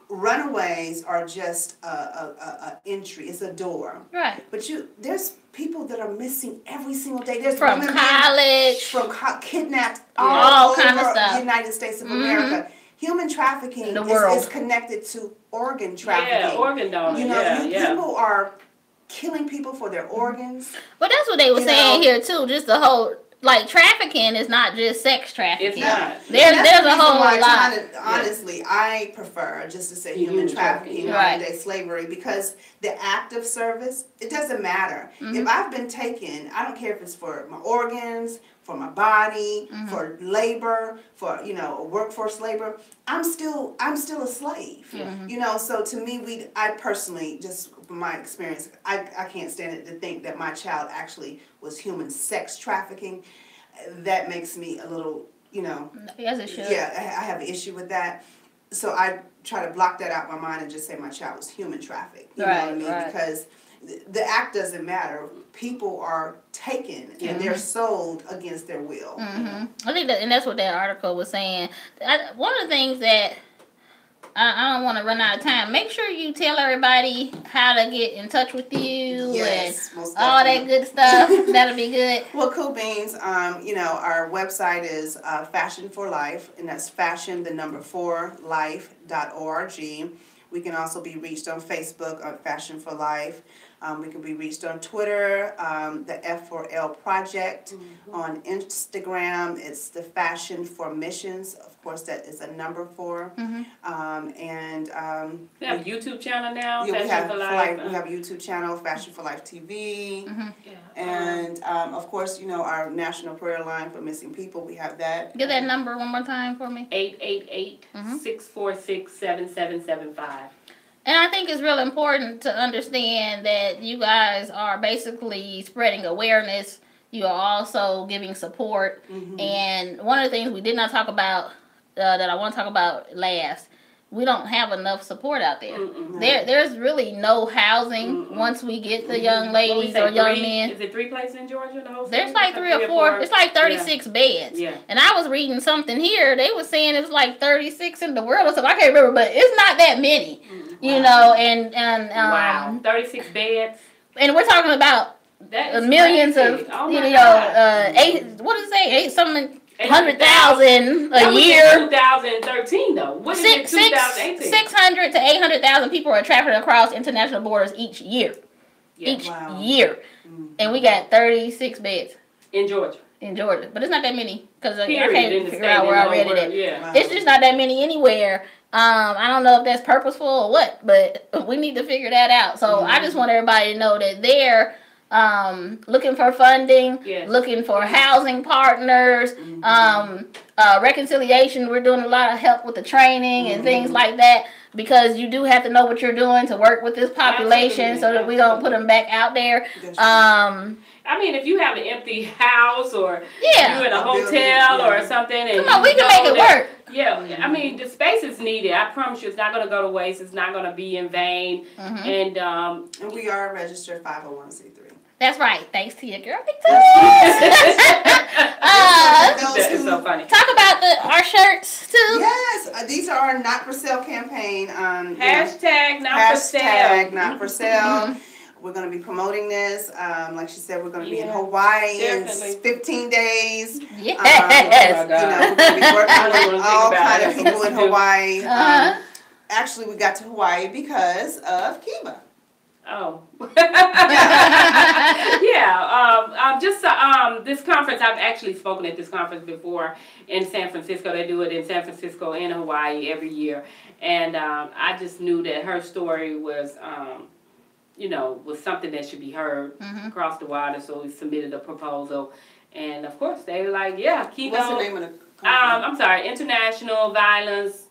runaways are just a entry. It's a door. Right. But there's people that are missing every single day. There's from women college, from kidnapped all over kind of stuff. The United States of America. Human trafficking is connected to organ trafficking. Yeah, organ donors. You know, people are killing people for their organs. But that's what they were saying here too. Just the whole. Like, trafficking is not just sex trafficking. It's not. There's a whole lot. Honestly, I prefer just to say human trafficking, modern-day slavery, because the act of service, it doesn't matter. If I've been taken, I don't care if it's for my organs, for my body, for labor, for, you know, workforce labor, I'm still a slave. You know, so to me, I personally, just from my experience, I can't stand it to think that my child actually was human sex trafficking. That makes me a little, you know. Yes, it should. Yeah, I have an issue with that. So I try to block that out of my mind and just say my child was human trafficked. You know what I mean? Because the act doesn't matter. People are taken and they're sold against their will. I think and that's what that article was saying. One of the things that I don't want to run out of time. Make sure you tell everybody how to get in touch with you and all that good stuff. That'll be good. Well, cool beans. Our website is Fashion for Life, and that's fashion4life.org. We can also be reached on Facebook on Fashion for Life. We can be reached on Twitter, the F4L Project. On Instagram, it's the Fashion for Missions. Of course, that is a number 4. We have a YouTube channel now, Yeah, Fashion for Life. We have a YouTube channel, Fashion for Life TV. And, of course, our national prayer line for missing people. We have that. Give that number one more time for me. 888-646-7775. And I think it's real important to understand that you guys are basically spreading awareness. You are also giving support. And one of the things we did not talk about that I want to talk about last, we don't have enough support out there. There's really no housing once we get the young ladies or young men. Is it 3 places in Georgia? The whole There's like 3 or 4. It's like 36 beds. Yeah. And I was reading something here. They were saying it's like 36 in the world or something. I can't remember, but it's not that many. You know, and wow, 36 beds. And we're talking about millions of, what did it say? 100,000 a year. 2013 though. What is it? 2018? 600 to 800,000 people are trafficked across international borders each year. Each year, and we got 36 beds in Georgia. But it's not that many because I Period, can't figure out where I read it at. It's just not that many anywhere. I don't know if that's purposeful or what, but we need to figure that out. So I just want everybody to know that they're looking for funding, looking for housing partners, reconciliation. We're doing a lot of help with the training and things like that, because you do have to know what you're doing to work with this population so that we don't put them back out there. I mean, if you have an empty house or you're in a hotel or something, and come on, we can make it work. I mean, the space is needed. I promise you, it's not going to go to waste. It's not going to be in vain. And we are a registered 501c3. That's right. Thanks to your girl. That is so funny. Talk about our shirts too. Yes, these are our not for sale campaign. Hashtag not for sale. Hashtag not for sale. We're going to be promoting this. Like she said, we're going to be in Hawaii in 15 days. Yes. We're going to be working with all kinds of people in Hawaii. Actually, we got to Hawaii because of Kiva. Oh. This conference, I've actually spoken at this conference before in San Francisco. They do it in San Francisco and Hawaii every year. And I just knew that her story was, was something that should be heard across the water. So we submitted a proposal. And, of course, they were like, keep What's on. the name of the conference? I'm sorry, International Violence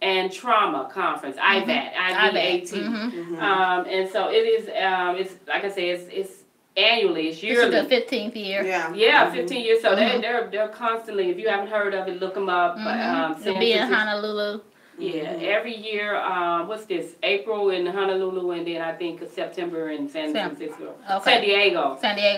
and Trauma Conference, IVAT. And so it is, it's like I say, it's annually, it's yearly. This is the 15th year. Yeah, 15 years. So they're constantly, if you haven't heard of it, look them up. It'll be in Honolulu. Yeah, every year, what's this? April in Honolulu, and then I think September in San Francisco. San Diego. Okay.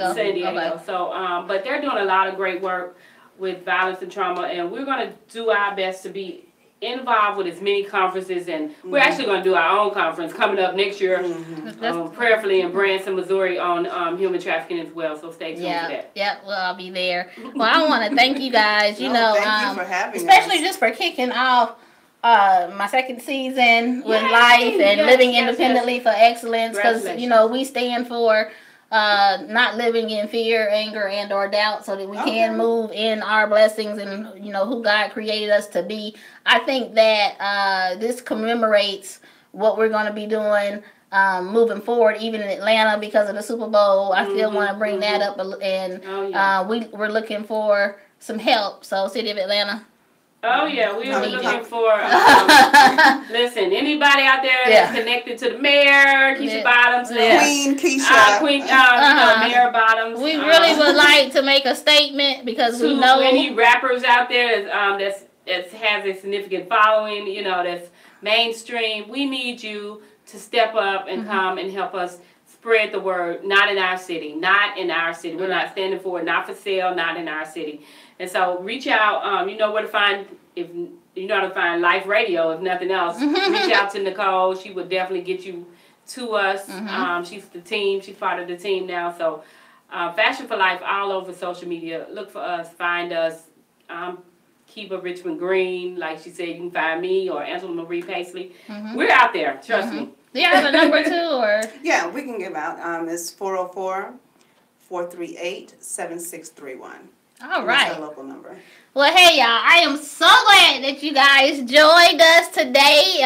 So, but they're doing a lot of great work with violence and trauma, and we're going to do our best to be involved with as many conferences, and we're actually going to do our own conference coming up next year, prayerfully in Branson, Missouri, on human trafficking as well. So stay tuned for that. Yeah, well, I'll be there. Well, I want to thank you guys. Thank you for having especially us. just for kicking off my second season with L.I.F.E. and living independently for excellence, because we stand for not living in fear, anger, and or doubt, so that we can move in our blessings and who God created us to be. I think that this commemorates what we're going to be doing moving forward, even in Atlanta, because of the Super Bowl. I still want to bring that up, and we're looking for some help. So, City of Atlanta. Oh yeah, we were looking for. Listen, anybody out there that's connected to the mayor, Keisha Bottoms, Queen Keisha, Mayor Bottoms. We really would like to make a statement, because we know any rappers out there that has a significant following, that's mainstream. We need you to step up and come and help us spread the word. Not in our city. Not in our city. We're not standing for it. Not for sale. Not in our city. And so reach out. You know where to find, if you know how to find L.I.F.E.Radio, if nothing else. Reach out to Nicole. She would definitely get you to us. She's the team. She's part of the team now. So Fashion for Life all over social media. Look for us. Find us. Kiva Richmond Green. Like she said, you can find me or Angela Marie Paisley. We're out there. Trust me. Do you have a number too? Or Yeah, we can give out. It's 404-438-7631. all right. That's our local number. Well, hey, y'all. I am so glad that you guys joined us today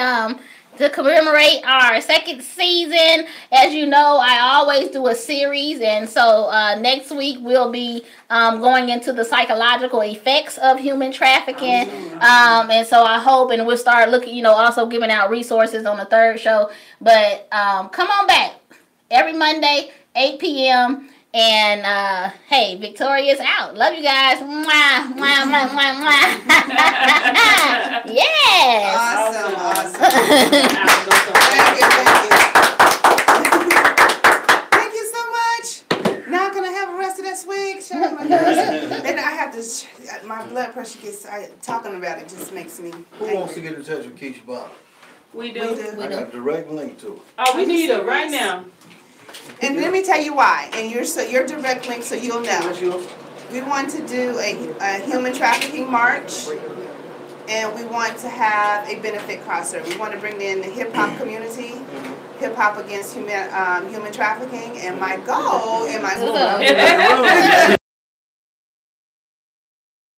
to commemorate our second season. As you know, I always do a series, and so next week we'll be going into the psychological effects of human trafficking. And so I hope, and we'll start looking, also giving out resources on the third show. But come on back every Monday, 8 p.m., and hey, Victoria's out. Love you guys. Mwah, mwah, mwah, mwah, mwah. Yes. Awesome. Thank you so much. Now can I have the rest of this week? Then I have to. My blood pressure gets. Talking about it just makes me. Who wants to get in touch with Keisha Bob? We do. I got a direct link to it. Oh, we need it right now. And let me tell you why. And your direct link, so you'll know. We want to do a human trafficking march, and we want to have a benefit crosser. We want to bring in the hip hop community, hip hop against human trafficking. And my goal,